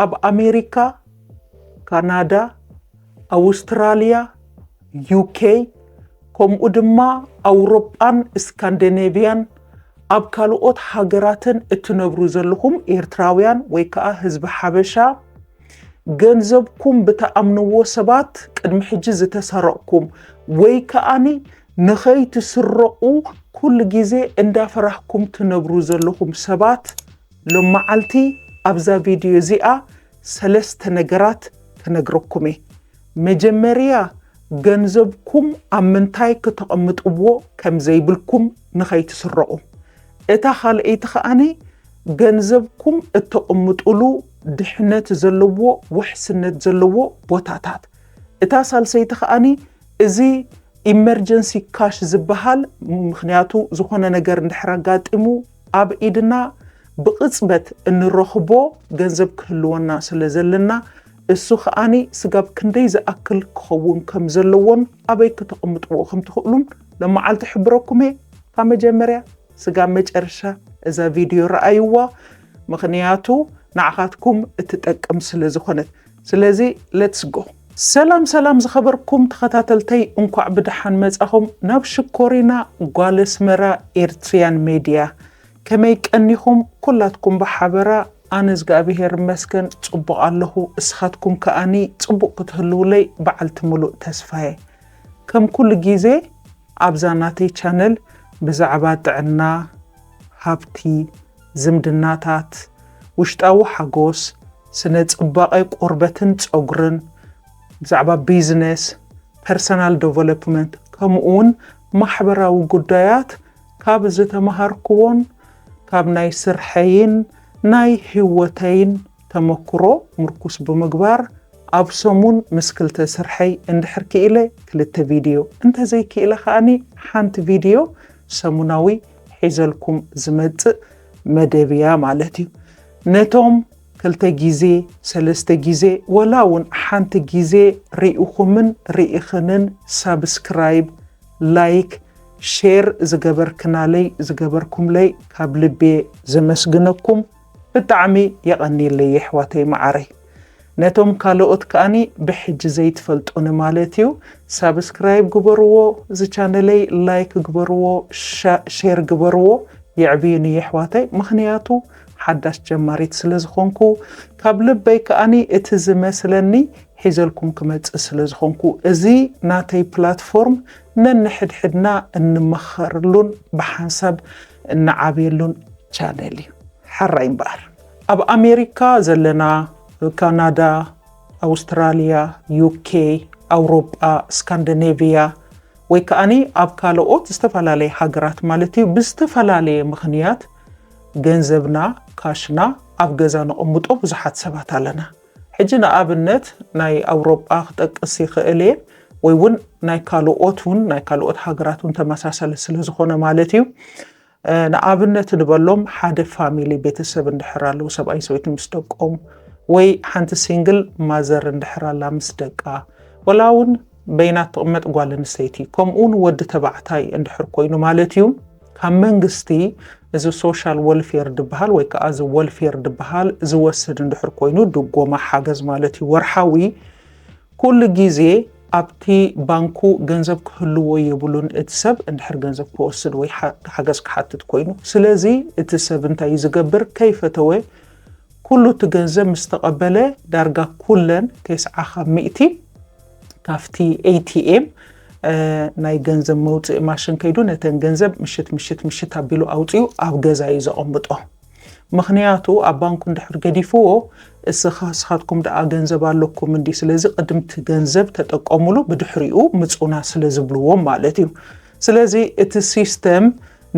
أب أمريكا كندا أستراليا UK كم أدما أوروبان اسكندنافيان أب كالوت حجراتن اتنبروز لهم إيرتراويان ويكا حزب حبشة ገንዘብኩም በተአምነዎ ሰባት ቅድም ሕጂ ዝተሰረቅኩም ወይ ከአኒ ንኸይትስረቁ ኩል ጊዜ እንዳፈራህኩም ትነብሩ ዘለኹም ሰባት ለማዓልቲ ኣብዛ ቪድዮ እዚኣ ሰለስተ ነገራት ክነግረኩም መጀመርያ ገንዘብኩም ኣብ ምንታይ ከተቀምጥዎ ከም ዘይብልኩም ንኸይትስረቁ እታ ካልአይቲ ከአኒ ገንዘብኩም እተቀምጡሉ ድሕነት ዘለዎ ወሕስነት ዘለዎ ቦታታት እታ ሳልሰይቲ ከአኒ እዚ ኢመርጀንሲ ካሽ ዝበሃል ምክንያቱ ዝኾነ ነገር እንድሕራጋጥሙ ኣብ ኢድና ብቅጽበት እንረኽቦ ገንዘብ ክህልወና ስለዘለና እሱ ከአኒ ስጋብ ክንደይ ዝኣክል ክኸውን ከም ዘለዎን ኣበይ ከተቀምጥዎ ከም ትኽእሉን ለማዓልቲ ሕብረኩም ካብ መጀመርያ ስጋብ መጨረሻ እዛ ቪድዮ ረኣይዋ ምክንያቱ نعخاتكم اتتقم سلازخونت سلازي let's go سلام زخبركم تخاتلتي انكو عبدحان مزاهم ناب شكورينا غالسمرا إرتريان ميديا كما يكأنيهم كلاتكم بحابرا أنز قابيهر مسكن تطبق الله اسخاتكم كأني تطبق كتهلولي بعلت ملوء تسفاي كم كل جيزي عبزاناتي channel بزعبات عنا هابتي زمدناتات وشتاو حقوس سنة باقي قربتن تأجرن زعبا بيزنس personal development كمون محبرة وقدايات كاب زيتا مهاركوون كاب ناي سرحين ناي هوتين تمكرو مركوس بمقبار أبسمون مسكلة سرحي اند حركي إلي كلتا فيديو انت زي كي إلي خاني حانت فيديو سموناوي حيزلكم زمت مدابيا مالتي نتوم كلتا جيزي سلستا جيزي ولاون حانت جيزي ريئوخمن ريئخنن سابسكرايب لايك شير زغبركنا لي زغبركم لي كابلبي زمسجنكم بتعمي يغني لي يحواتي معري نتوم كالوت كاني بحج زيت فلتون مالتيو سابسكرايب جبرو زي channelي لايك جبرو شير جبرو يعبيني يحواتي مخنياتو حداش جماريت سلزخونكو كابلبي كاني اتزمسلني حيزلكم كمت سلزخونكو ازي ناتي بلاتفورم ننحد حدنا نمخرلون بحسب نعابيلون channelي حرين بار اب امريكا زلنا كندا أستراليا UK أوروبا اسكندنافيا ويكاني اب كالوت استفلالي حاجرات مالتي بستفلالي مخنيات ገንዘብና ካሽና ኣብ ገዛና ኦምጦ ብዙሓት ሰባት ኣለና ሕጂና ኣብነት ናይ ኣውሮጳ ክጠቅስ ይኽእል ወይ ውን ናይ ካልኦት ሃገራቱን ተመሳሳሊ ስለ ዝኾነ ማለት እዩ ንኣብነት ንበሎም ሓደ ፋሚሊ ቤተሰብ እንድሕራለው ሰብኣይ ሰበይቲ ምስ ደቆም ወይ ሓንቲ ሲንግል ማዘር እንድሕራላ ምስ ደቃ ወላውን በይናት ተቕመጥ ጓል ኣንስተይቲ ከምኡን ወዲ ተባዕታይ እንድሕር ኮይኑ ማለት እዩ ካብ መንግስቲ እዚ ሶሻል ዌልፌር ድበሃል ወይ ከዓ እዚ ዌልፌር ድበሃል ዝወስድ እንድሕር ኮይኑ ድጎማ ሓገዝ ማለት እዩ ወርሓዊ ኩሉ ግዜ ኣብቲ ባንኩ ገንዘብ ክህልዎ የብሉን እቲ ሰብ እንድሕር ገንዘብ ክወስድ ወይ ሓገዝ ክሓትት ኮይኑ ስለዚ እቲ ሰብ እንታይ ዝገብር ከይፈተወ ኩሉ እቲ ገንዘብ ምስተቐበለ ዳርጋ ኩለን ከይስዓኻ 100 ካፍቲ ATM ናይ ገንዘብ መውፅእ ማሽን ከይዱ ነተን ገንዘብ ምሽት ኣቢሉ ኣውፅዩ ኣብ ገዛ እዩ ዘቐምጦ ምክንያቱ ኣብ ባንኩ እንድሕር ገዲፍዎ እስኻትኩም ደኣ ገንዘብ ኣለኩም እንዲ ስለዚ ቅድምቲ ገንዘብ ተጠቀሙሉ ብድሕሪኡ ምፁና ስለዝብልዎም ማለት እዩ ስለዚ እቲ ሲስተም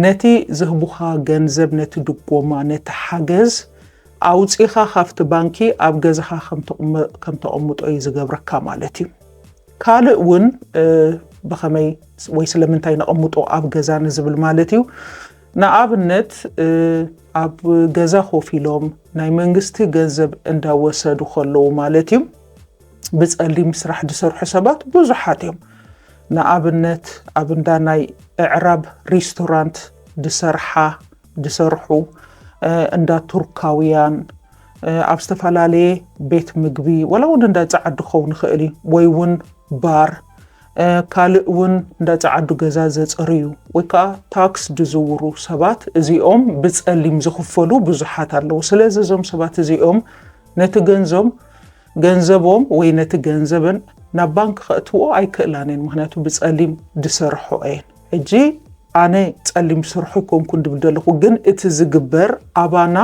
ነቲ ዝህቡኻ ገንዘብ ነቲ ድጎማ ነቲ ሓገዝ ኣውፅኻ ካብቲ ባንኪ ኣብ ገዛኻ ከም ተቐምጦ እዩ ዝገብረካ ማለት እዩ ካልእ ውን بخمي ويسلم انتي نقمطو اب غزا نزبل مالتيو نابنت اب غزا خوفيلوم ناي منغستي غزب اندا وسدو خلو مالتيو بصلي مسرح دسرح حسابات بزحاتيم نابنت ابندا ناي اعراب ريستورانت دسرحو اندا تركاويان ኣብ ዝተፋላለየ ቤት ምግቢ ወላውን እንዳፃዓዱ ኸውን ንኽእል ወይ እውን ባር ካልእ እውን እንዳፃዓዱ ገዛ ዘፅርዩ ወይ ከዓ ታክስ ድዝውሩ ሰባት እዚኦም ብፀሊም ዝኽፈሉ ብዙሓት ኣለዉ ስለዚ እዞም ሰባት እዚኦም ነቲ ገንዘቦም ወይ ነቲ ገንዘብን ናብ ባንክ ከእትዎ ኣይክእላንን ምክንያቱ ብፀሊም ድሰርሖ እየን ሕጂ ኣነ ፀሊም ስርሑ ኮንኩን ድብል ደለኹ ግን እቲ ዝግበር ኣባና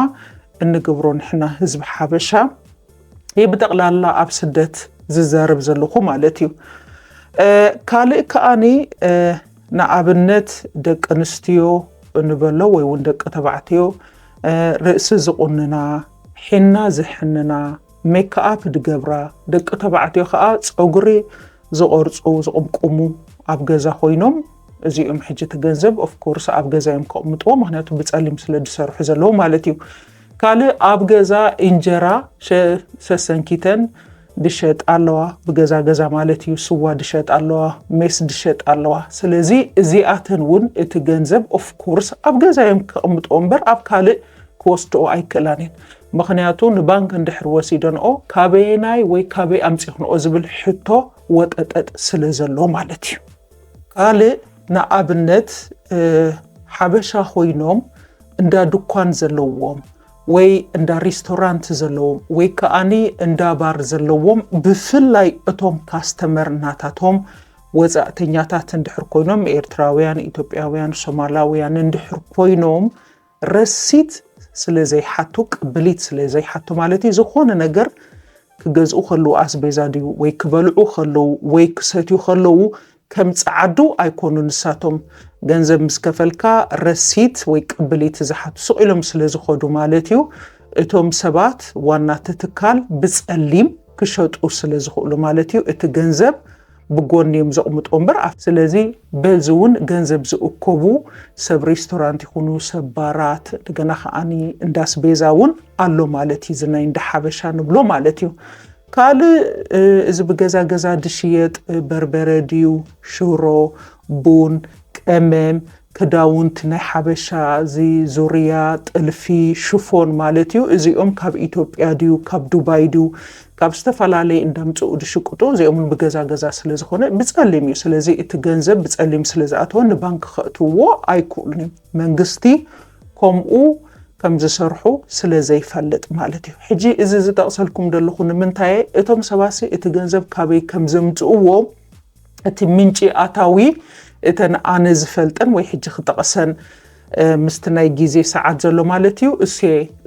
እንገብሮ ንሕና ህዝቢ ሓበሻ ብጠቕላላ ኣብ ስደት ዝዛረብ ዘለኹ ማለት እዩ ካልእ ከኣኒ ንኣብነት ደቂ ኣንስትዮ እንበሎ ወይ እውን ደቂ ተባዕትዮ ርእሲ ዝቁንና ሒና ዝሕንና ሜክኣፕ ድገብራ ደቂ ተባዕትዮ ከዓ ፀጉሪ ዝቆርፁ ዝቕምቁሙ ኣብ ገዛ ኮይኖም እዚኦም ሕጂ ተገንዘብ ኦፍ ኮርስ ኣብ ገዛ እዮም ከቕምጥዎ ምክንያቱ ብፀሊም ስለ ድሰርሑ ዘለዉ ማለት እዩ ካልእ ኣብ ገዛ እንጀራ ሰሰንኪተን ድሸጥ ኣለዋ ብገዛ ገዛ ማለት እዩ ስዋ ድሸጥ ኣለዋ ሜስ ድሸጥ ኣለዋ ስለዚ እዚኣተን እውን እቲ ገንዘብ ኦፍ ኮርስ ኣብ ገዛ እዮም ከቕምጥዎ እምበር ኣብ ካልእ ክወስድኦ ኣይክእላንን ምክንያቱ ንባንክ እንድሕር ወሲደንኦ ካበየናይ ወይ ካበይ ኣምፂኽንኦ ዝብል ሕቶ ወጠጠጥ ስለ ዘሎ ማለት እዩ ካልእ ንኣብነት ሓበሻ ኮይኖም እንዳ ድኳን ዘለዎም ወይ እንዳ ሬስቶራንት ዘለዎም ወይ ከኣኒ እንዳ ባር ዘለዎም ብፍላይ እቶም ካስተመር እናታቶም ወፃእተኛታት እንድሕር ኮይኖም ኤርትራውያን ኢትዮጵያውያን ሶማላውያን እንድሕር ኮይኖም ረሲት ስለዘይሓቱ ቅብሊት ስለዘይሓቱ ማለት እዩ ዝኾነ ነገር ክገዝኡ ከለዉ ኣስቤዛ ድዩ ወይ ክበልዑ ከለዉ ወይ ክሰትዩ ከለዉ ከም ፀዓዱ ኣይኮኑ ንሳቶም ገንዘብ ምስ ከፈልካ ረሲት ወይ ቅብሊት ዝሓቱ ስቂሎም ስለ ዝኸዱ ማለት እዩ እቶም ሰባት ዋና ትካል ብፀሊም ክሸጡ ስለ ዝኽእሉ ማለት እዩ እቲ ገንዘብ ብጎኒዮም ዘቕምጦ እምበር ስለዚ በዚ እውን ገንዘብ ዝእከቡ ሰብ ሬስቶራንት ይኹኑ ሰብ ባራት እንደገና ከዓኒ እንዳስቤዛ እውን ኣሎ ማለት እዩ ዝናይ እንዳ ሓበሻ ንብሎ ማለት እዩ ካልእ እዚ ብገዛ ገዛ ድሽየጥ በርበረ ድዩ ሽሮ ቡን ቀመም ክዳውንቲ ናይ ሓበሻ እዚ ዙርያ ጥልፊ ሽፎን ማለት እዩ እዚኦም ካብ ኢትዮጵያ ድዩ ካብ ዱባይ ድዩ ካብ ዝተፈላለየ እንዳምፅኡ ድሽቅጡ እዚኦም ብገዛ ገዛ ስለ ዝኾነ ብፀሊም እዩ ስለዚ እቲ ገንዘብ ብፀሊም ስለ ዝኣተወ ንባንክ ከእትውዎ ኣይክእሉን እዮም መንግስቲ ከምኡ ከም ዝሰርሑ ስለ ዘይፈልጥ ማለት እዩ ሕጂ እዚ ዝጠቕሰልኩም ዘለኹ ንምንታይ እቶም ሰባሲ እቲ ገንዘብ ካበይ ከም ዘምፅእዎ እቲ ምንጪ ኣታዊ እተን ኣነ ዝፈልጠን ወይ ሕጂ ክጠቕሰን ምስቲ ናይ ግዜ ሰዓት ዘሎ ማለት እዩ እሴ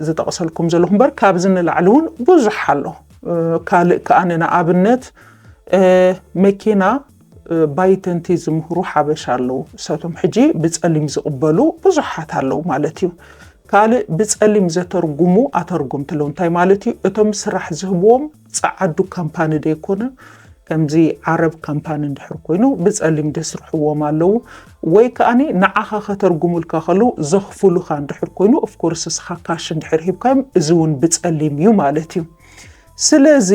ዝጠቕሰልኩም ዘለኹ እምበር ካብዚ ንላዕሊ እውን ብዙሕ ኣሎ ካልእ ከኣነ ንኣብነት መኪና ባይተንቲ ዝምህሩ ሓበሻ ኣለዉ እሳቶም ሕጂ ብፀሊም ዝቕበሉ ብዙሓት ኣለዉ ማለት እዩ ካልእ ብፀሊም ዘተርጉሙ ኣተርጉምቲ ኣለዉ እንታይ ማለት እዩ እቶም ስራሕ ዝህብዎም ፀዓዱ ካምፓኒ ደይኮነ ከምዚ ዓረብ ካምፓኒ እንድሕር ኮይኑ ብፀሊም ደስርሕዎም ኣለዉ ወይ ከኣኒ ንዓኻ ከተርጉሙልካ ከለዉ ዘኽፍሉካ እንድሕር ኮይኑ ኦፍ ኮርስ እስኻ ካሽ እንድሕር ሂብካዮም እዚ እውን ብፀሊም እዩ ማለት እዩ ስለዚ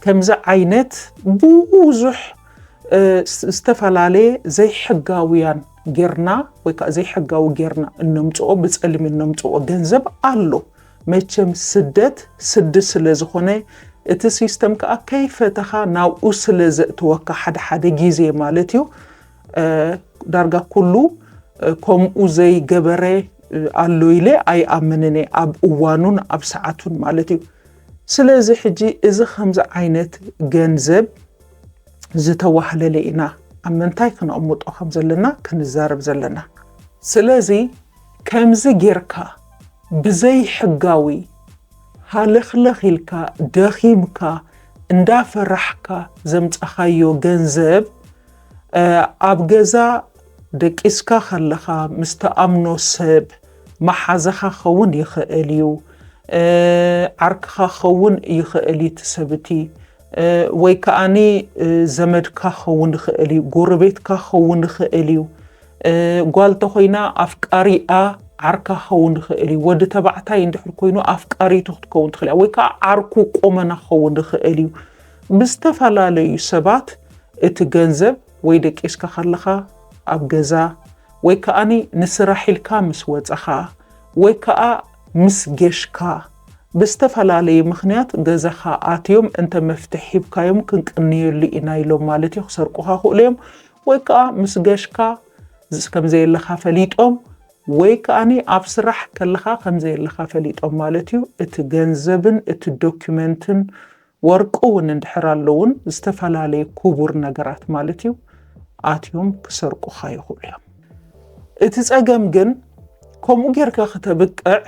ከምዚ ዓይነት ብዙሕ ዝተፈላለየ ዘይሕጋውያን ጌርና ወይ ከዓ ዘይሕጋዊ ጌርና እነምፅኦ ብፀሊም እነምፅኦ ገንዘብ ኣሎ መቸም ስደት ስድ ስለ ዝኾነ እቲ ሲስተም ከዓ ከይፈተኻ ናብኡ ስለ ዘእትወካ ሓደ ግዜ ማለት እዩ ዳርጋ ኩሉ ከምኡ ዘይገበረ ኣሎ ኢለ ኣይኣምንን ኣብ እዋኑን ኣብ ሰዓቱን ማለት እዩ ስለዚ ሕጂ እዚ ከምዚ ዓይነት ገንዘብ ዝተዋህለለ ኢና ኣብ ምንታይ ክነቕምጦ ከም ዘለና ክንዛረብ ዘለና ስለዚ ከምዚ ጌርካ ብዘይ ሕጋዊ ሃለኽለኽ ኢልካ ደኺምካ እንዳፈራሕካ ዘምፀኻዮ ገንዘብ ኣብ ገዛ ደቂስካ ከለኻ ምስ ተኣምኖ ሰብ መሓዘኻ ኸውን ይኽእል እዩ ዓርክኻ ኸውን ይኽእል እቲ ሰብቲ ወይ ከኣኒ ዘመድካ ኸውን ይኽእል እዩ ጎረቤትካ ኸውን ይኽእል እዩ ጓል ተኾይና ኣፍቃሪኣ ዓርካ ኸውን ይኽእል እዩ ወዲ ተባዕታይ እንድሕር ኮይኑ ኣፍቃሪቱ ክትከውን ትኽእል ወይ ከዓ ዓርኩ ቆመና ኸውን ይኽእል እዩ ብዝተፈላለዩ ሰባት እቲ ገንዘብ ወይ ደቂስካ ከለኻ ኣብ ገዛ ወይ ከኣኒ ንስራሕ ኢልካ ምስ ወፀኻ ወይ ከዓ ምስ ጌሽካ بستفلالي مخنيات جزخا آتيوم أنت مفتحي بكايوم كنقنيو اللي إنايلو مالتي خسرقوها خوليوم ويكا مسجشكا كم زي اللي خافليتهم ويكاني أبصرح كلها كم زي اللي خافليتهم مالتيو اتجنزبن اتدوكيومنتن ورقون اندحرالون استفلالي كوبور نجرات مالتيو آتيوم كسرقوها يخوليوم اتزاقم جن كم غيركا ختبقع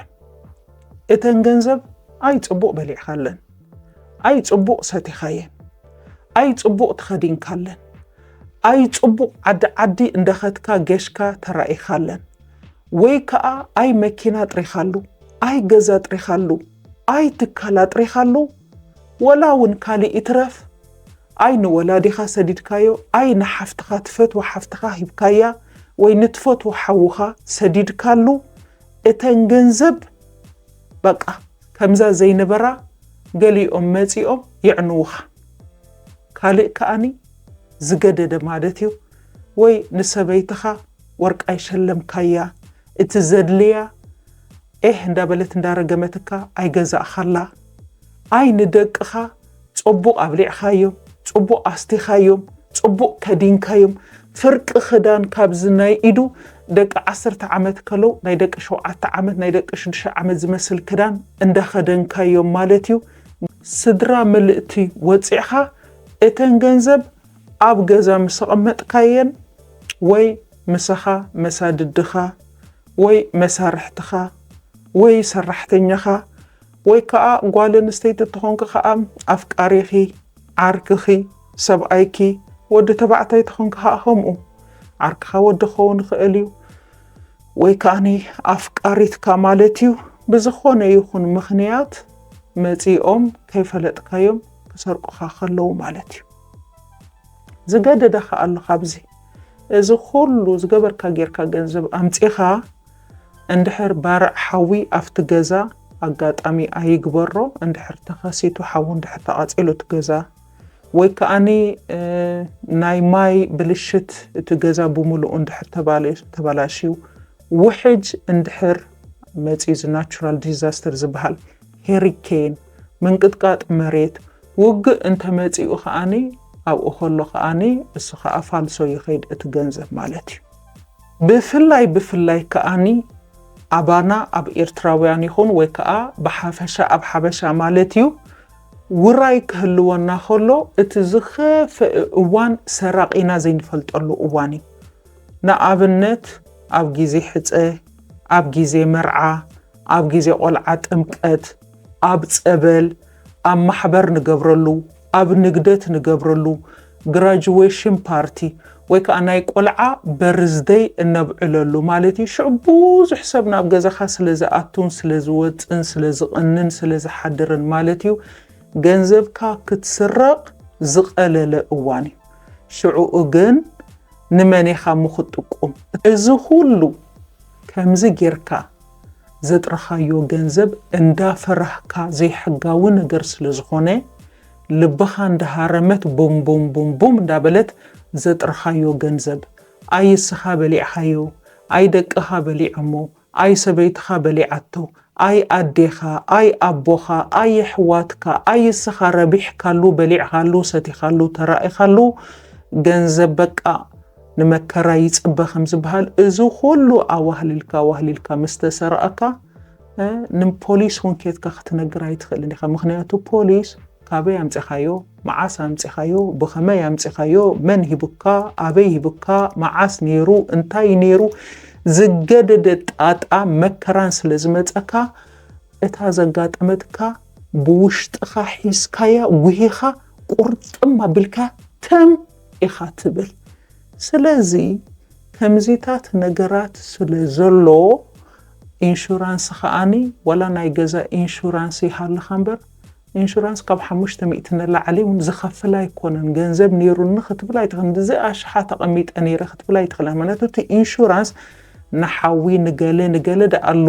اتنجنزب أي تبوق بلي خالن أي تبوق ساتي خاين أي تبوق تخدين خالن أي تبوق عدي اندختكا جيشكا ترائي خالن ويكا أي مكينات ريخالو أي جزات ريخالو أي تكالات ريخالو ولاون كالي اترف أي نولاديخا سديدكايو أي نحفتخا تفت وحفتخا هبكايا وينتفت وحوخا سديدكالو اتنجنزب بقى كمزا زي نبرا قاليهم ماتيهم يعنوها كالي كأني زقدد مادتيو وي نسبيتخا ورق أي شلم كايا اتزدليا ندابلت ندار قمتكا أي قزا خلا أي ندقخا تقبو أبليع خايوم تقبو أستي خايوم تقبو كدين خايوم فرق خدان كابزناي إيدو دك 10 عامت كلو ناي دك 7 عامت ناي دك 6 عامت زمسل كدان اندا خدن كايوم مالتيو سدرا ملئتي وصيخا اتن ገንዘብ ኣብ ገዛ مسقمጥ ካየን ወይ مسخا مساددخ ወይ مسارحتخ ወይ سرحتኛخ ወይ ከዓ ጓልን ስቴት ተኾንክ ከዓ ኣፍቃሪኺ ዓርክኺ ሰብኣይኪ ወዲ ተባዕታይ ተኾንክ ከዓ ከምኡ ዓርክኻ ወዲ ኸውን ክእልዩ ወይ ከዓኒ ኣፍቃሪትካ ማለትዩ ብዝኾነ ይኹን ምኽንያት መጺኦም ከይፈለጥካዮም ክሰርቁኻ ከለዉ ማለትዩ ዝገደደኻ ኣሎ ካብዚ እዚ ኩሉ ዝገበርካ ጌርካ ገንዘብ ኣምጺኻ እንድሕር ባርዕ ሓዊ ኣፍቲ ገዛ ኣጋጣሚ ኣይግበሮ እንድሕር ተኸሲቱ ሓዊ እንድሕር ተቓጺሉ ትገዛ ወይ ከዓኒ ናይ ማይ ብልሽት እቲ ገዛ ብምሉኡ እንድሕር ተባላሽዩ ውሕጅ እንድሕር መጺዝ ናቹራል ዲዛስተር ዝበሃል ሄሪኬን ምንቅጥቃጥ መሬት ውግእ እንተ መጺኡ ከዓኒ ኣብኡ ከሎ ከዓኒ እሱ ከዓ ፋልሶ ይኸይድ እቲ ገንዘብ ማለት እዩ ብፍላይ ከዓኒ ኣባና ኣብ ኤርትራውያን ይኹን ወይ ከዓ ብሓፈሻ ኣብ ሓበሻ ማለት እዩ ውራይ ክህልወና ከሎ እቲ ዝኸፍእ እዋን ሰራቂና ዘይንፈልጠሉ እዋን እዩ ንኣብነት ኣብ ግዜ ሕፀ ኣብ ግዜ መርዓ ኣብ ግዜ ቆልዓ ጥምቀት ኣብ ፀበል ኣብ ማሕበር ንገብረሉ ኣብ ንግደት ንገብረሉ graduation party ወይ ከዓ ናይ ቆልዓ በርዝደይ እነብዕለሉ ማለት እዩ ሽዑ ብዙሕ ሰብ ናብ ገዛኻ ስለዝኣቱን ስለዝወፅን ስለዝቕንን ስለዝሓድርን ማለት እዩ ገንዘብካ ክትስረቕ ዝቐለለ እዋን እዩ ሽዑ ግን ንመኔኻ ምኽጥቁም እዚ ሁሉ ከምዚ ጌርካ ዘጥረኻዮ ገንዘብ እንዳፈራህካ ዘይሕጋዊ ነገር ስለዝኾነ ልብኻ እንዳሃረመት ቡም ቡም ቡም ቡም እንዳበለት ዘጥረኻዮ ገንዘብ ኣይስኻ በሊዕኻዮ ኣይ ደቅኻ በሊዕሞ ኣይ ሰበይትኻ በሊዓቶ ኣይ ኣዴኻ ኣይ ኣቦኻ ኣይ ሕዋትካ ኣይስኻ ረቢሕካሉ በሊዕኻሉ ሰቲኻሉ ተራኢኻሉ ገንዘብ በቃ ንመከራ ይጽበ ከም ዝበሃል እዚ ሁሉ ኣዋህሊልካ ምስተሰረአካ ንፖሊስ ወንኬትካ ክትነግር ኣይትኽእልን ኢኻ ምኽንያቱ ፖሊስ ካበይ ኣምጽኻዮ መዓስ ኣምጽኻዮ ብኸመይ ኣምጽኻዮ መን ሂብካ ኣበይ ሂብካ መዓስ ነይሩ እንታይ ነይሩ ዝገደደ ጣጣ መከራን ስለዝመጸካ እታ ዘጋጠመትካ ብውሽጥኻ ሒዝካያ ጉሂኻ ቁርጥም ኣቢልካ ተም ኢኻ ትብል ስለዚ ከምዚታት ነገራት ስለዘሎ ኢንሹራንስ ከዓኒ ወላ ናይ ገዛ ኢንሹራንስ ይሃልኻ እምበር ኢንሹራንስ ካብ 500 ንላዕሊ ዝኸፍል ኣይኮነን ገንዘብ ነይሩኒ ክትብል ኣይትኽእልን እዚ ኣሽሓ ተቐሚጠ ነይረ ክትብል ኣይትኽእልን ምክንያቱ እቲ ኢንሹራንስ ንሓዊ ንገለ ደኣሉ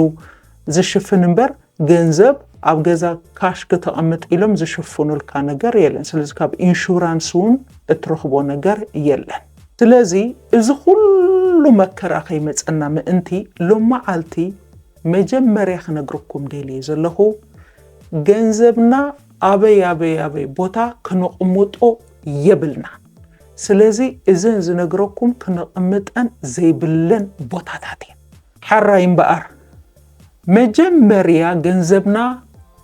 ዝሽፍን እምበር ገንዘብ ኣብ ገዛ ካሽ ከተቐምጥ ኢሎም ዝሽፍኑልካ ነገር የለን ስለዚ ካብ ኢንሹራንስ እውን እትረኽቦ ነገር የለን ስለዚ እዚ ኩሉ መከራ ከይመፀና ምእንቲ ሎመዓልቲ መጀመርያ ክነግረኩም ደልየ ዘለኹ ገንዘብና አበይ ቦታ ክንቅምጦ የብልና ስለዚህ እዘን ዝነግረኩም ክንቅምጠን ዘይብለን ቦታታት ሓራይ እምበኣር መጀመርያ ገንዘብና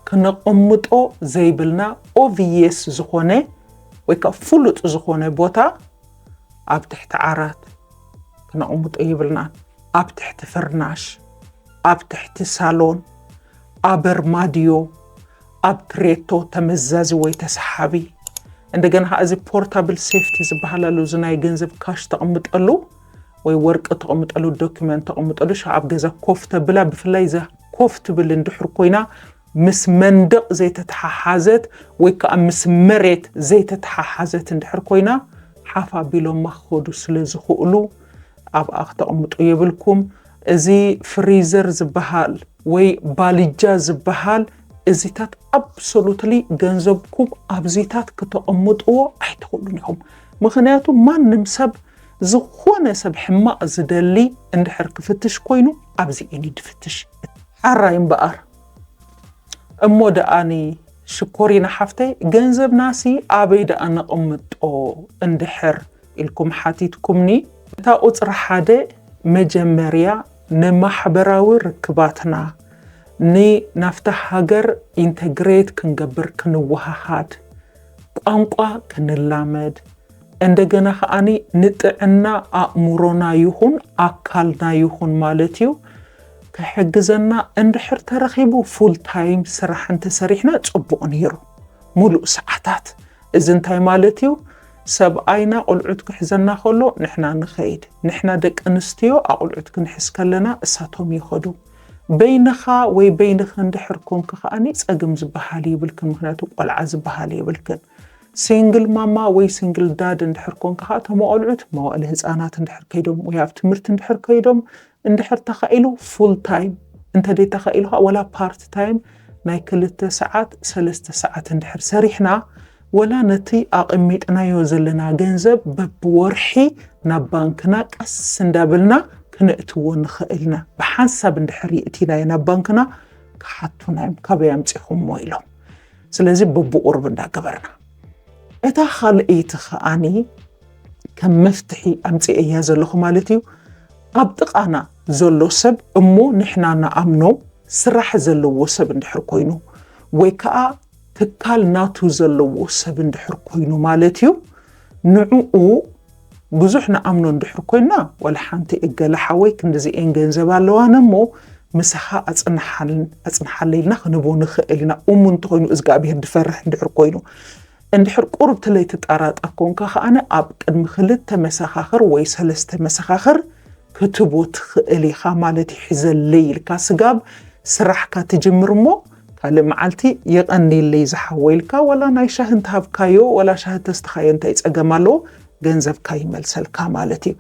ክንቅምጦ ዘይብልና ኦብቪየስ ዝኾነ ወይ ከዓ ፍሉጥ ዝኾነ ቦታ ኣብ ትሕቲ ዓራት ክንቅምጦ የብልና ኣብ ትሕቲ ፍርናሽ ኣብ ትሕቲ ሳሎን ኣብ ኣርማድዮ ኣብ ትሬቶ ተመዛዚ ወይ ተሰሓቢ እንደገና እዚ ፖርታብል ሴፍቲ ዝበሃላሉ ዝናይ ገንዘብ ካሽ ተቀምጠሉ ወይ ወርቂ ተቀምጠሉ ዶክመንት ተቀምጠሉ ሻብ ገዛ ኮፍ ተብላ ብፍላይ ዛ ኮፍ ትብል እንድሕር ኮይና ምስ መንደቕ ዘይተተሓሓዘት ወይ ከዓ ምስ መሬት ዘይተተሓሓዘት እንድሕር ኮይና ሓፋ ቢሎም ማኸዱ ስለዝኽእሉ ኣብ ኣኽ ተቀምጡ የብልኩም እዚ ፍሪዘር ዝበሃል ወይ ባልጃ ዝበሃል እዚታት ኣብሶሉትሊ ገንዘብኩም ኣብዚታት ከተቀምጥዎ ኣይትኽእሉን ኢኹም ምኽንያቱ ማንም ሰብ ዝኾነ ሰብ ሕማቕ ዝደሊ እንድሕር ክፍትሽ ኮይኑ ኣብዚ እኒ ድፍትሽ ሓራይ እምበኣር እሞ ደኣኒ ሽኮሪና ሓፍተይ ገንዘብ ናሲ ኣበይ ደኣ ነቕምጦ እንድሕር ኢልኩም ሓቲትኩምኒ እታ ቁፅሪ ሓደ መጀመርያ ንማሕበራዊ ርክባትና ናፍታ ሃገር ኢንተግሬት ክንገብር ክንወሃሃድ ቋንቋ ክንላመድ እንደገና ከኣኒ ንጥዕና ኣእምሮና ይኹን ኣካልና ይኹን ማለት እዩ ከሕግዘና እንድሕር ተረኺቡ ፉል ታይም ስራሕ እንተሰሪሕና ጽቡቕ ነይሩ ሙሉእ ሰዓታት እዚ እንታይ ማለት እዩ ሰብኣይና ቁልዑት ክሕዘና ከሎ ንሕና ንኸይድ ንሕና ደቂ ኣንስትዮ ኣቁልዑት ክንሕዝ ከለና እሳቶም ይኸዱ በይንኻ ወይ በይንኽ እንድሕር ኮንክ ከኣኒ ፀግም ዝበሃል ይብልክን ምክንያቱ ቆልዓ ዝበሃል ይብልክን ሲንግል ማማ ወይ ሲንግል ዳድ እንድሕር ኮንክ ከዓ እቶም ቆልዑት መዋእለ ህፃናት እንድሕር ከይዶም ወይ ኣብ ትምህርቲ እንድሕር ከይዶም እንድሕር ተኸኢሉ ፉል ታይም እንተ ደይ ተኸኢሉ ወላ ፓርት ታይም ናይ 2 ሰዓት 3 ሰዓት እንድሕር ሰሪሕና ወላ ነቲ ኣቕሚጥናዮ ዘለና ገንዘብ በብወርሒ ናብ ባንክና ቀስ እንዳብልና ክንእትዎ ንኽእልና ብሓንሳብ እንድሕር ይእቲናዮ ናብ ባንክና ክሓቱናዮም ካበይ ኣምፂኹምዎ ኢሎም ስለዚ በብቁርብ እንዳገበርና እታ ካልአይቲ ከኣኒ ከም መፍትሒ ኣምፂእ እያ ዘለኹ ማለት እዩ ኣብ ጥቓና ዘሎ ሰብ እሞ ንሕና ንኣምኖ ስራሕ ዘለዎ ሰብ እንድሕር ኮይኑ ወይ ከዓ ትካል ናቱ ዘለዎ ሰብ እንድሕር ኮይኑ ማለት እዩ ንዕኡ ብዙሕ ንኣምኖ እንድሕር ኮይና ወላ ሓንቲ እገላሓ ወይ ክንዲዚአን ገንዘብ ኣለዋን እሞ ምስኻ ኣፅንሓለይልና ክንቦ ንኽእል ኢና እሙንተ ኮይኑ እግዚኣብሔር ድፈርሕ እንድሕር ኮይኑ እንድሕር ቁርብ ትለይ ትጣራጣ ኮንካ ከኣነ ኣብ ቅድሚ 2 መሰኻኽር ወይ 3 መሰኻኽር ክትቦ ትኽእል ኢኻ ማለት ይሕዘለይ ኢልካ ስጋብ ስራሕካ ትጅምር እሞ ካልእ መዓልቲ የቐኒለይ ዝሓወይልካ ወላ ናይ ሻህ እንትሃብካዮ ወላ ሻህ ተስተኻዮ እንታይ ፀገም ኣለዎ ገንዘብካ ይመልሰልካ ማለት እዩ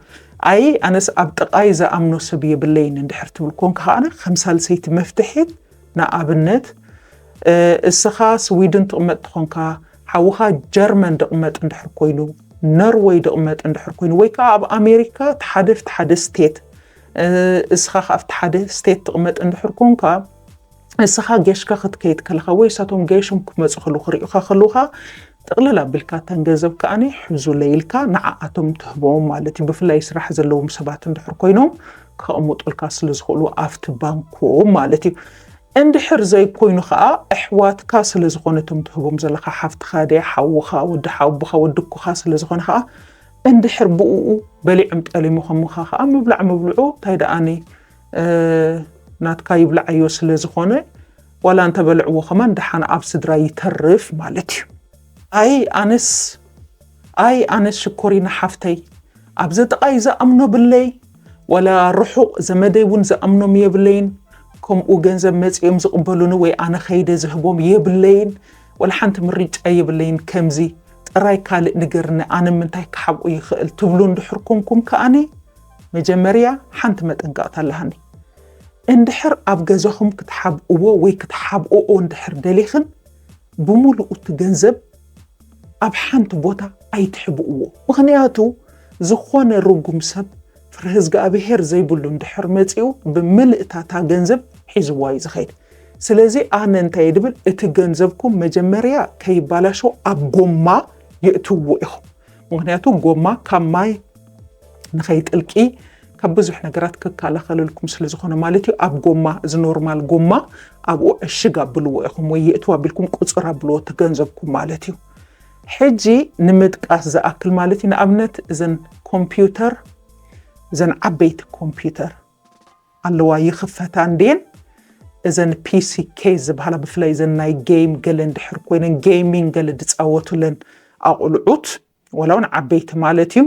ኣይ ኣነስ ኣብ ጥቓይ ዝኣምኖ ሰብ የብለይን እንድሕር ትብል ኮንካ ከኣነ ከምሳልሰይቲ መፍትሒት ንኣብነት እስኻ ስዊድን ትቕመጥ ትኾንካ ሓውኻ ጀርመን ድቕመጥ እንድሕር ኮይኑ ኖርዌይ ድቕመጥ እንድሕር ኮይኑ ወይ ከዓ ኣብ ኣሜሪካ ሓደ ስቴት እስኻ ኣብቲ ሓደ ስቴት ትቕመጥ እንድሕር ኮንካ እስኻ ጌሽካ ክትከይድ ከለኻ ወይ ሳቶም ጌሽም ክመፁ ከለዉ ክሪኡኻ ከለዉኻ ጥቕልል ኣቢልካ ተንገንዘብ ከኣኒ ሕዙ ለይልካ ንዓኣቶም ትህቦም ማለት እዩ ብፍላይ ስራሕ ዘለዎም ሰባት እንድሕር ኮይኖም ከቕምጡልካ ስለ ዝኽእሉ ኣብቲ ባንኮም ማለት እዩ እንድሕር ዘይኮይኑ ከዓ ኣሕዋትካ ስለ ዝኾነቶም ትህቦም ዘለኻ ሓፍትኻ ድያ ሓውኻ ወዲ ሓውካ ወድኩኻ ስለ ዝኾነ ከዓ እንድሕር ብኡኡ በሊዖም ጠሊሞኸምካ ከዓ ምብላዕ ምብልዑ እንታይ ደኣኒ ናትካ ይብልዓዮ ስለ ዝኾነ ወላ እንተበልዕዎ ኸማ እንዳሓና ኣብ ስድራ ይተርፍ ማለት እዩ ኣይ ኣነስ ሽኮሪና ሓፍተይ ኣብዚ ጥቓይ ዝኣምኖ ብለይ ወላ ርሑቕ ዘመደይ እውን ዝኣምኖም የብለይን ከምኡ ገንዘብ መፂኦም ዝቕበሉኒ ወይ ኣነ ኸይደ ዝህቦም የብለይን ወላ ሓንቲ ምርጫ የብለይን ከምዚ ጥራይ ካልእ ንገርኒ ኣነ ምንታይ ክሓብኡ ይኽእል ትብሉ እንድሕር ኮንኩም ከኣኒ መጀመርያ ሓንቲ መጠንቀቕታ ኣለሃኒ እንድሕር ኣብ ገዛኹም ክትሓብእዎ ወይ ክትሓብእዎ እንድሕር ደሊኽን ብሙሉእ እቲ ገንዘብ ኣብ ሓንቲ ቦታ ኣይትሕብእዎ ምኽንያቱ ዝኾነ ርጉም ሰብ ፍርህዝጋ ኣብሄር ዘይብሉ እንድሕር መፂኡ ብምልእታታ ገንዘብ ሒዝዋ እዩ ዝኸይድ ስለዚህ ኣነ እንታይ ድብል እቲ ገንዘብኩም መጀመርያ ከይባላሸው ኣብ ጎማ ይእትዎ ኢኹም ምክንያቱ ጎማ ካብ ማይ ንኸይጥልቂ ካብ ብዙሕ ነገራት ክከላኸለልኩም ስለ ዝኾነ ማለት እዩ ኣብ ጎማ እዚ ኖርማል ጎማ ኣብኡ ዕሽግ ኣብልዎ ኢኹም ወይ ይእትዎ ኣቢልኩም ቁፅር ኣብልዎ እቲ ገንዘብኩም ማለት እዩ ሕጂ ንምጥቃስ ዝኣክል ማለት እዩ ንኣብነት እዘን ኮምፒውተር እዘን ዓበይቲ ኮምፒውተር ኣለዋ ይኽፈታ እንዴን እዘን ፒሲ ኬዝ ዝበሃላ ብፍላይ እዘን ናይ ጌም ገለ እንድሕር ኮይነን ጌሚንግ ገለ ድፃወቱለን ኣቑልዑት ወላውን ዓበይቲ ማለት እዩ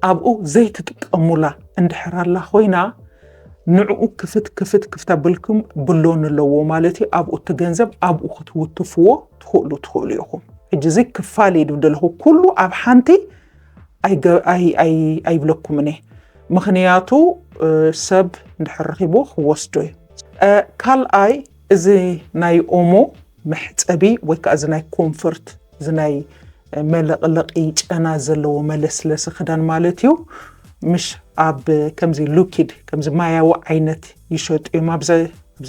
ኣብኡ ዘይትጥቀሙላ እንድሕር ኣላ ኮይና ንዕኡ ክፍት ኣቢልኩም ብሎን ኣለዎ ማለት እዩ ኣብኡ እቲ ገንዘብ ኣብኡ ክትውትፍዎ ትኽእሉ ኢኹም ሕጂ እዚ ክፋል ይድብደለኹ ኩሉ ኣብ ሓንቲ ኣይብለኩም እኔ ምክንያቱ ሰብ እንድሕር ረኺቦ ክወስዶ እዩ ካልኣይ እዚ ናይ ኦሞ መሕፀቢ ወይ ከዓ እዚ ናይ ኮንፈርት እዚ ናይ መለቕለቒ ጨና ዘለዎ መለስለሲ ክዳን ማለት እዩ ምሽ ኣብ ከምዚ ሉኪድ ከምዚ ማያዊ ዓይነት ይሸጡ እዮም ኣብዚ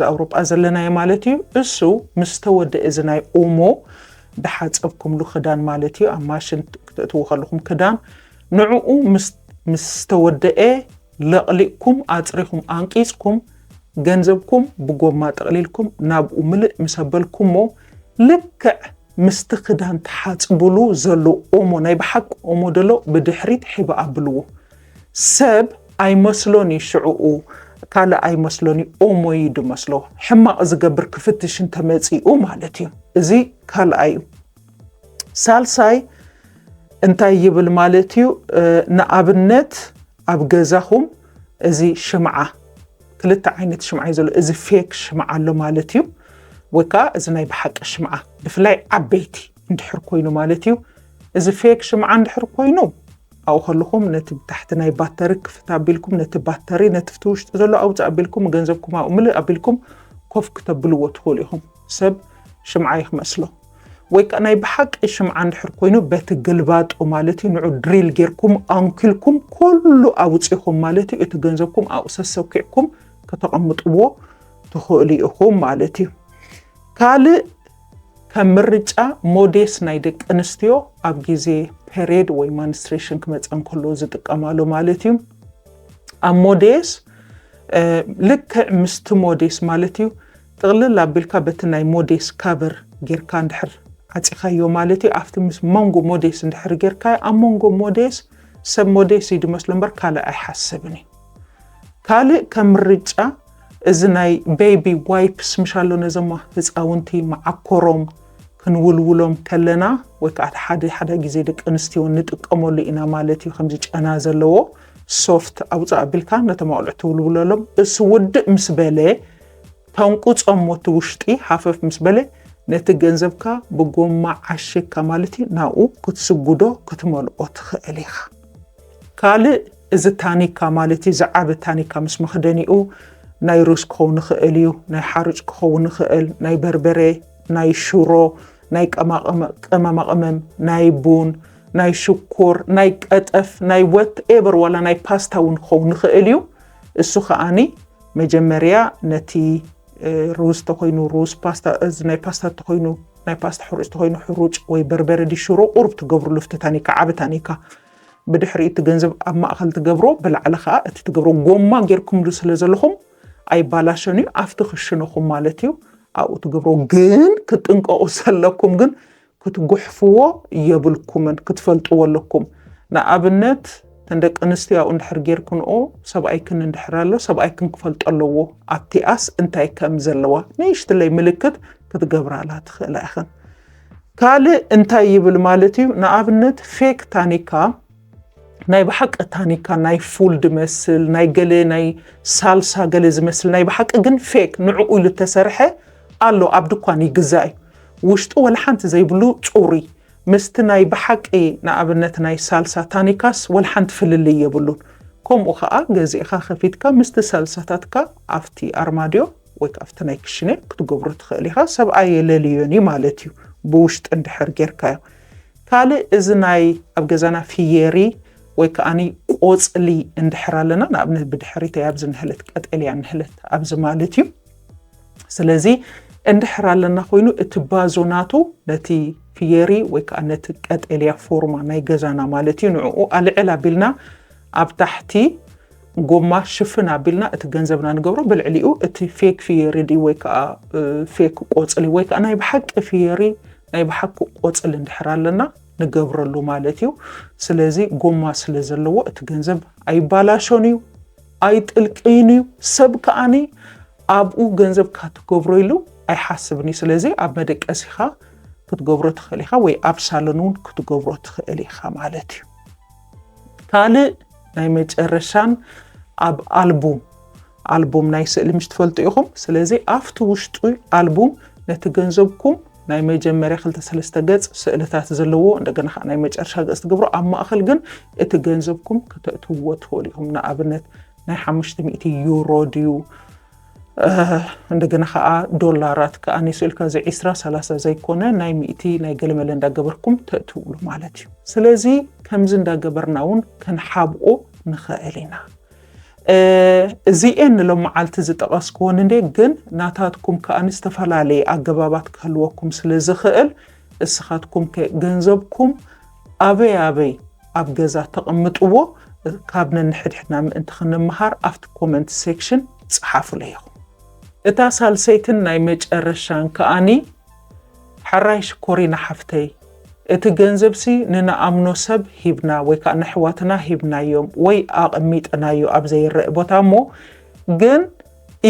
ኣውሮጳ ዘለናዮ ማለት እዩ እሱ ምስ ተወድአ እዚ ናይ ኦሞ ድሓፀብኩምሉ ክዳን ማለት እዩ ኣብ ማሽን ክትእትዎ ከለኹም ክዳን ንዕኡ ምስ ተወድአ ለቕሊቕኩም ኣፅሪኹም ኣንቂፅኩም ገንዘብኩም ብጎማ ጠቕሊልኩም ናብኡ ምልእ ምስ ኣበልኩሞ ልክዕ ምስቲ ክዳን ተሓፅብሉ ዘሎ ኦሞ ናይ ብሓቂ ኦሞ ደሎ ብድሕሪት ሒባ ኣብልዎ ሰብ ኣይመስሎን ይሽዑኡ ካልእ ኣይመስሎን ኦሞ እዩ ድመስሎ ሕማቕ ዝገብር ክፍትሽ እንተመፂኡ ማለት እዩ እዚ ካልኣይ እዩ ሳልሳይ እንታይ ይብል ማለት እዩ ንኣብነት ኣብ ገዛኹም እዚ ሽምዓ ክልተ ዓይነት ሽምዓ እዩ ዘሎ እዚ ፌክ ሽምዓ ኣሎ ማለት እዩ ወይ ከዓ እዚ ናይ ብሓቂ ሽምዓ ብፍላይ ዓበይቲ እንድሕር ኮይኑ ማለት እዩ እዚ ፌክ ሽምዓ እንድሕር ኮይኑ ኣብኡ ከለኹም ነቲ ብታሕቲ ናይ ባተሪ ክፍት ኣቢልኩም ነቲ ባተሪ ነቲ ፍቲ ውሽጢ ዘሎ ኣውፅእ ኣቢልኩም ገንዘብኩም ኣብኡ ምልእ ኣቢልኩም ኮፍ ክተብልዎ ትኽእሉ ኢኹም ሰብ ሽምዓ ይክመስሎ ወይ ከዓ ናይ ብሓቂ ሽምዓ እንድሕር ኮይኑ በቲ ግልባጦ ማለት እዩ ንዑ ድሪል ጌርኩም ኣንኪልኩም ኩሉ ኣውፅኢኹም ማለት እዩ እቲ ገንዘብኩም ኣብኡ ሰሰኪዕኩም ከተቐምጥዎ ትኽእሉ ኢኹም ማለት እዩ ካልእ ከም ምርጫ ሞዴስ ናይ ደቂ ኣንስትዮ ኣብ ግዜ ፔሪድ ወይ ማንስትሬሽን ክመፀን ከሎ ዝጥቀማሉ ማለት እዩ ኣብ ሞዴስ ልክዕ ምስቲ ሞዴስ ማለት እዩ ጥቕልል ኣቢልካ በቲ ናይ ሞዴስ ካቨር ጌርካ እንድሕር ዓፂኻዮ ማለት እዩ ኣብቲ ምስ መንጎ ሞዴስ እንድሕር ጌርካዮ ኣብ መንጎ ሞዴስ ሰብ ሞዴስ እዩ ድመስሎ እምበር ካልእ ኣይሓስብን እዩ ካልእ ከም ምርጫ እዚ ናይ ቤቢ ዋይፕስ ምሻሎ ነዞም ህፃውንቲ መዓኮሮም ክንውልውሎም ከለና ወይ ከዓ ሓደ ግዜ ደቂ ኣንስትዮ ንጥቀመሉ ኢና ማለት እዩ ከምዚ ጨና ዘለዎ ሶፍት ኣውፅእ ኣቢልካ ነቶም ኣቑልዑት ትውልውለሎም እሱ ውድእ ምስ በለ ተንቁፆም ሞቲ ውሽጢ ሓፈፍ ምስ በለ ነቲ ገንዘብካ ብጎማ ዓሽግካ ማለት እዩ ናብኡ ክትስጉዶ ክትመልኦ ትኽእል ኢኻ ካልእ እዚ ታኒካ ማለት እዩ ዝዓበ ታኒካ ምስ መኽደኒኡ ናይ ሩዝ ክኸውን ይኽእል እዩ ናይ ሓርጭ ክኸውን ይኽእል ናይ በርበረ ናይ ሽሮ ናይ ቅመማ ቅመም ናይ ቡን ናይ ሽኮር ናይ ቀጠፍ ናይ ወት ኤቨር ዋላ ናይ ፓስታ እውን ክኸውን ይኽእል እዩ እሱ ከዓኒ መጀመርያ ነቲ ሩዝ ተኮይኑ ሩዝ ፓስታ እዚ ናይ ፓስታ ተኮይኑ ናይ ፓስታ ሕሩጭ ተኮይኑ ሕሩጭ ወይ በርበረ ዲሽሮ ቁርብ ትገብርሉ ፍቲ ታኒካ ዓበ ታኒካ ብድሕሪ እቲ ገንዘብ ኣብ ማእኸል ትገብሮ ብላዕሊ ከዓ እቲ ትገብሮ ጎማ ጌርኩምሉ ስለ ዘለኹም ኣይባላሸን እዩ ኣብቲ ክሽነኹም ማለት እዩ ኣብኡ ትገብሮ ግን ክትጥንቀቑ ዘለኩም ግን ክትጉሕፍዎ የብልኩምን ክትፈልጥዎ ኣለኩም ንኣብነት ተንደቂ ኣንስትዮ ኣብኡ እንድሕር ጌርክንኦ ሰብኣይክን እንድሕር ኣሎ ሰብኣይክን ክፈልጦ ኣለዎ ኣብቲኣስ እንታይ ከም ዘለዋ ንእሽተይ ምልክት ክትገብራላ ትኽእላ ኢኽን ካልእ እንታይ ይብል ማለት እዩ ንኣብነት ፌክ ታኒካ ናይ ብሓቂ ታኒካ ናይ ፉል ድመስል ናይ ገለ ናይ ሳልሳ ገለ ዝመስል ናይ ብሓቂ ግን ፌክ ንዕኡ ኢሉ ተሰርሐ ኣሎ ኣብ ድኳን ይግዛእ እዩ ውሽጡ ወላ ሓንቲ ዘይብሉ ፁሪ ምስቲ ናይ ብሓቂ ንኣብነት ናይ ሳልሳ ታኒካስ ወላ ሓንቲ ፍልልይ የብሉን ከምኡ ከዓ ገዚእኻ ከፊትካ ምስቲ ሳልሳታትካ ኣብቲ ኣርማድዮ ወይ ከዓ ኣብቲ ናይ ክሽነ ክትገብሮ ትኽእል ኢኻ ሰብኣይ የለልዮኒ ማለት እዩ ብውሽጢ እንድሕር ጌርካዮ ካልእ እዚ ናይ ኣብ ገዛና ፍየሪ ወይ ከዓኒ ቆፅሊ እንድሕር ኣለና ንኣብነት ብድሕሪት ኣብዚ ንህለት ቀጠልያ ንህለት ኣብዚ ማለት እዩ ስለዚህ እንድሕር ኣለና ኮይኑ እቲ ባዞናቱ ነቲ ፊየሪ ወይ ከዓ ነቲ ቀጠልያ ፎርማ ናይ ገዛና ማለት እዩ ንዕኡ ኣልዕል ኣቢልና ኣብ ታሕቲ ጎማ ሽፍን ኣቢልና እቲ ገንዘብና ንገብሮ ብልዕሊኡ እቲ ፌክ ፊየሪ ዲ ወይ ከዓ ፌክ ቆጽሊ ወይ ከዓ ናይ ብሓቂ ፊየሪ ናይ ብሓቂ ቆጽሊ እንድሕር ኣለና ንገብረሉ ማለት እዩ ስለዚ ጎማ ስለ ዘለዎ እቲ ገንዘብ ኣይባላሾን እዩ ኣይጥልቅይን እዩ ሰብ ከኣኒ ኣብኡ ገንዘብ ክትገብሮ ኢሉ ኣይሓስብኒ ስለዚ ኣብ መደቀሲኻ ክትገብሮ ትኽእል ኢኻ ወይ ኣብ ሳሎን እውን ክትገብሮ ትኽእል ኢኻ ማለት እዩ ካልእ ናይ መጨረሻን ኣብ ኣልቡም ናይ ስእሊ ምሽ ትፈልጡ ኢኹም ስለዚ ኣብቲ ውሽጡ ኣልቡም ነቲ ገንዘብኩም ናይ መጀመርያ 2-3 ገጽ ስእልታት ዘለዎ እንደገና ናይ መጨረሻ ገጽ ትገብሮ ኣብ ማእኸል ግን እቲ ገንዘብኩም ከተእትውዎ ትኽእሉ ኢኹም ንኣብነት ናይ 500 ዩሮ ድዩ እንደገና ከዓ ዶላራት ከኣኒ ስእልካ ዘ 20-30 ዘይኮነ ናይ 100 ናይ ገለመለ እንዳገበርኩም ተእትውሉ ማለት እዩ ስለዚ ከምዚ እንዳገበርና እውን ክንሓብኦ ንኽእል ኢና እዚአን ሎም መዓልቲ ዝጠቐስክዎን እንዴ ግን ናታትኩም ከኣኒ ዝተፈላለየ ኣገባባት ክህልወኩም ስለ ዝኽእል እስኻትኩም ገንዘብኩም ኣበይ ኣብ ገዛ ተቐምጥዎ ካብ ነንሕድሕድና ምእንቲ ክንምሃር ኣብቲ ኮመንት ሴክሽን ጽሓፉለይ ኢኹም እታ ሳልሰይትን ናይ መጨረሻን ከኣኒ ሓራይ ሽኮሪና ሓፍተይ እቲ ገንዘብሲ ንነኣምኖ ሰብ ሂብና ወይ ከዓ ንሕዋትና ሂብናዮም ወይ ኣቕሚጥናዮ ኣብ ዘይርአ ቦታ እሞ ግን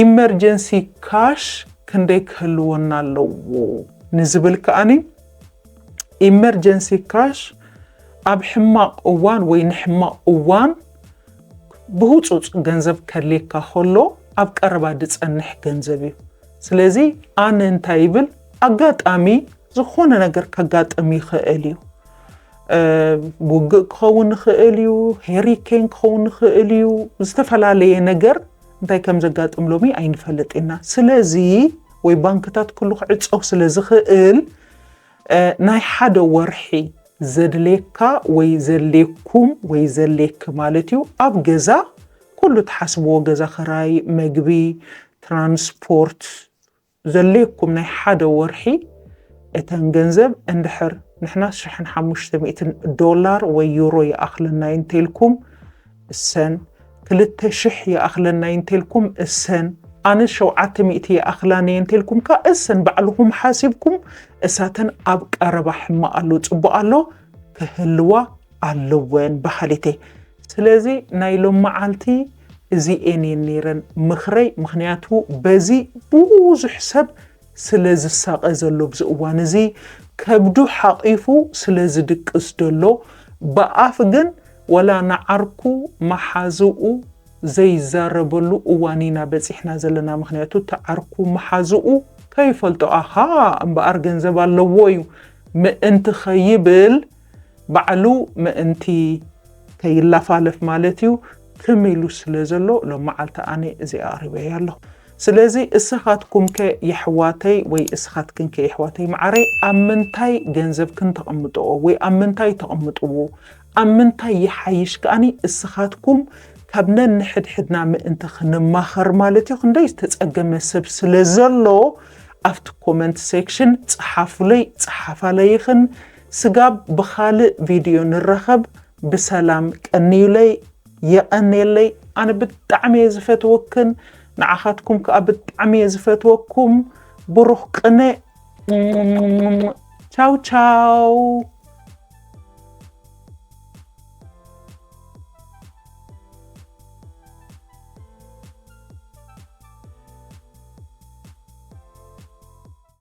ኢመርጀንሲ ካሽ ክንደይ ክህልወና ኣለዎ ንዝብል ከኣኒ ኢመርጀንሲ ካሽ ኣብ ሕማቕ እዋን ወይ ንሕማቕ እዋን ብህፁፅ ገንዘብ ከድልየካ ከሎ ኣብ ቀረባ ድጸንሕ ገንዘብ እዩ ስለዚ ኣነ እንታይ ይብል ኣጋጣሚ ዝኾነ ነገር ከጋጥም ይኽእል እዩ ውግእ ክኸውን ይኽእል እዩ ሄሪኬን ክኸውን ይኽእል እዩ ዝተፈላለየ ነገር እንታይ ከም ዘጋጥም ሎሚ ኣይንፈልጥና ስለዚ ወይ ባንክታት ኩሉ ክዕፀው ስለ ዝኽእል ናይ ሓደ ወርሒ ዘድልየካ ወይ ዘድልየኩም ወይ ዘድልየክ ማለት እዩ ኣብ ገዛ ኩሉ ተሓስብዎ ገዛ ክራይ መግቢ ትራንስፖርት ዘድልየኩም ናይ ሓደ ወርሒ እተን ገንዘብ እንድሕር ንሕና 500 ዶላር ወይ ዩሮ ይኣኽለና እንተልኩም እሰን 2,000 ይኣኽለና እንተልኩም እሰን ኣነ 700 ይኣኽላኒ እንተልኩም ካ እሰን ባዕልኩም ሓሲብኩም እሳተን ኣብ ቀረባ ሕማቕ ኣሎ ጽቡቕ ኣሎ ክህልዋ ኣለወን ባህሊቴ ስለዚ ናይ ሎም መዓልቲ እዚአን ነይረን ምኽረይ ምኽንያቱ በዚ ብዙሕ ሰብ ስለ ዝሳቐ ዘሎ ብዝእዋን እዚ ከብዱ ሓቂፉ ስለ ዝድቅስ ደሎ በኣፍ ግን ወላ ንዓርኩ መሓዝኡ ዘይዛረበሉ እዋኒና በፂሕና ዘለና ምኽንያቱ ተዓርኩ መሓዝኡ ከይፈልጦ ኣሃ እምበኣር ገንዘብ ኣለዎ እዩ ምእንቲ ኸይብል ባዕሉ ምእንቲ ከይላፋለፍ ማለት እዩ ክምኢሉ ስለ ዘሎ ሎም መዓልቲ ኣነ እዚ ኣቕሪበየ ኣለሁ ስለዚ እስኻትኩም ከየሕዋተይ ወይ እስኻትክን ከየሕዋተይ ማዕረይ ኣብ ምንታይ ገንዘብ ክንተቐምጥዎ ወይ ኣብ ምንታይ ተቐምጥዎ ኣብ ምንታይ ይሓይሽ ከኣኒ እስኻትኩም ካብ ነንሕድሕድና ምእንቲ ክንማኸር ማለት እዩ ክንደይ ዝተጸገመ ሰብ ስለ ዘሎ ኣብቲ ኮመንት ሴክሽን ጽሓፉለይ ጽሓፋለይኽን ስጋብ ብኻልእ ቪድዮ ንረኸብ ብሰላም ቀኒዩለይ የቐነየለይ ኣነ ብጣዕሚ እየ ዝፈትወክን ንዓኻትኩም ከዓ ብጣዕሚ እየ ዝፈትወኩም ብሩህ ቅነ ቻው ቻው